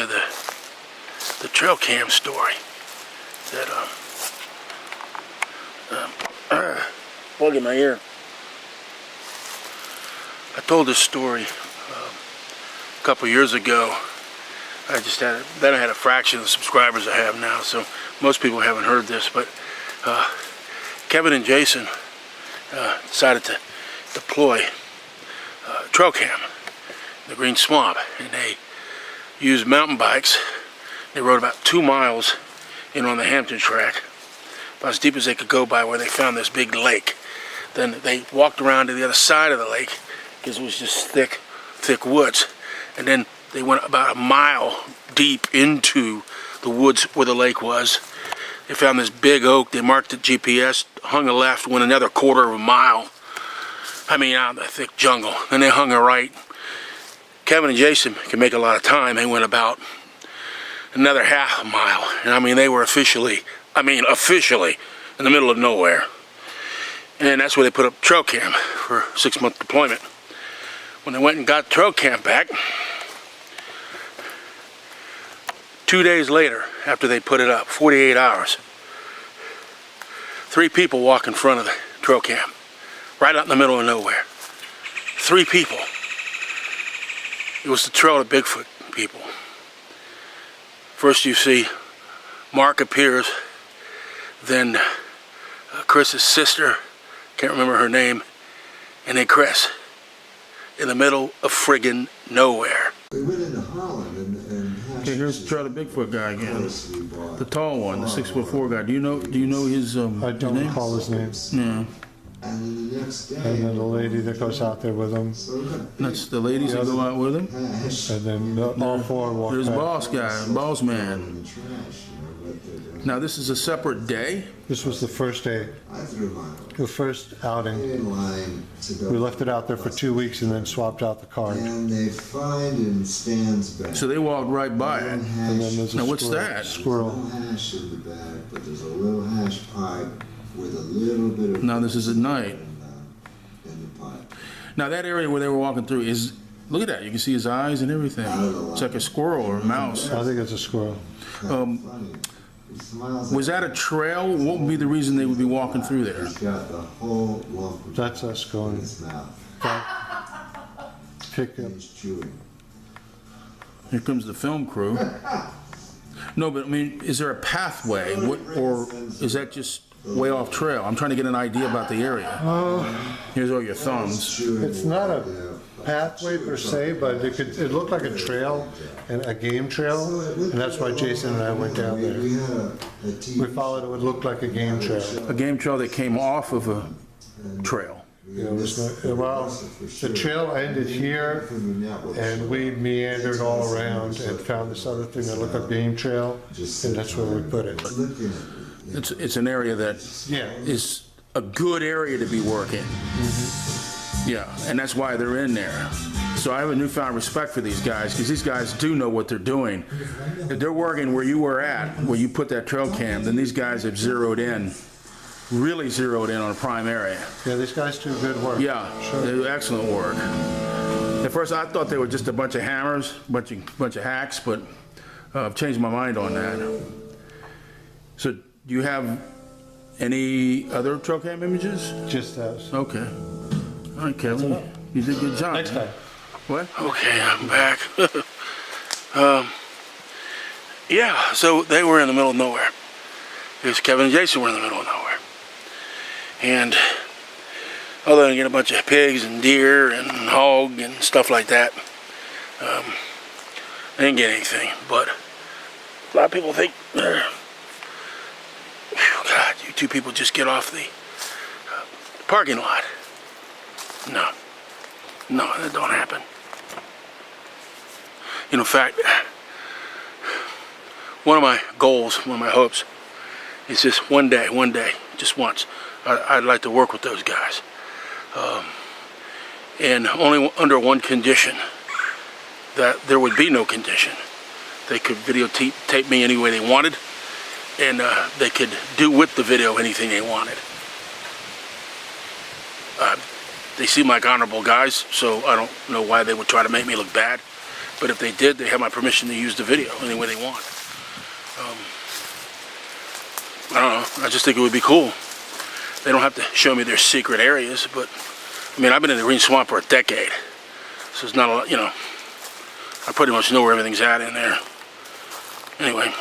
the trail cam story that bug in my ear. I told this story a couple years ago. I had a fraction of the subscribers I have now, so most people haven't heard this, but Kevin and Jason decided to deploy trail cam in the Green Swamp, and they used mountain bikes. They rode about 2 miles in on the Hampton track, about as deep as they could go by where they found this big lake. Then they walked around to the other side of the lake because it was just thick woods, and then they went about 1 mile deep into the woods where the lake was. They found this big oak. They marked the GPS, hung a left, went another 1/4 mile. I mean, out in the thick jungle. Then they hung a right. Kevin and Jason can make a lot of time. They went about another 1/2 mile. And I mean, they were officially in the middle of nowhere. And that's where they put up trail cam for 6-month deployment. When they went and got trail cam back, 2 days later, after they put it up, 48 hours, 3 people walk in front of the trail cam, right out in the middle of nowhere. 3 people. It was the Trail of Bigfoot people. First you see Mark appears, then Chris's sister, can't remember her name, and then Chris, in the middle of friggin' nowhere. We went into Holland and okay, here's the Trail of Bigfoot guy again. The tall one, the 6'4" guy. Do you know his I don't name? recall his name. Yeah. And the next day, And then the lady that goes out there with him. That's the ladies that go out with him. And then all 4 walk There's back. boss guy, boss man. Now this is a separate day. This was the first day, I threw mine the first outing. in line to go. We left it out there for 2 weeks and then swapped out the card. And they find in Stan's bag. So they walked right by it. And then there's a Now what's squirrel. that? Squirrel. No hash in the bag, but there's a little hash pipe with a little bit of. Now this is at night. In the pipe. Now that area where they were walking through is, look at that, you can see his eyes and everything. It's like a squirrel or a mouse. I think it's a squirrel. Funny. He smiles. Was that a trail? What would be the reason they would be walking through there? He's got the whole lump of That's us in going his mouth. back. Pick up. He's chewing. Here comes the film crew. No, but I mean, is there a pathway, or is that just way off trail? I'm trying to get an idea about the area. Here's all your thumbs. It's not a pathway per se, but it looked like a trail, and a game trail, and that's why Jason and I went down there. We had a TV. We followed it would look like a game trail. A game trail that came off of a trail. You know, it was well, the trail ended here, and we meandered all around and found this other thing that looked like a game trail, and that's where we put it. It's an area that Yeah. is a good area to be working. Yeah, and that's why they're in there. So I have a newfound respect for these guys, because these guys do know what they're doing. If they're working where you were at, where you put that trail cam, then these guys have really zeroed in on a prime area. Yeah, these guys do good work. Yeah, Sure. they do excellent work. At first I thought they were just a bunch of hammers, bunch of hacks, but I've changed my mind on that. So do you have any other trail cam images? Just us. Okay. All right, Kevin, you did a good job. Next time. What? Okay, I'm back. Yeah, so they were in the middle of nowhere. It was Kevin and Jason were in the middle of nowhere. And other than getting a bunch of pigs and deer and hog and stuff like that, I didn't get anything. But a lot of people think, God, you 2 people just get off the parking lot. No, that don't happen. In fact, one of my goals, one of my hopes, is just one day, just once, I'd like to work with those guys. And only under one condition, that there would be no condition. They could videotape me any way they wanted, and they could do with the video anything they wanted. They seem like honorable guys, so I don't know why they would try to make me look bad. But if they did, they have my permission to use the video any way they want. I don't know. I just think it would be cool. They don't have to show me their secret areas, but I mean, I've been in the Green Swamp for a decade, so it's not a lot, you know. I pretty much know where everything's at in there. Anyway.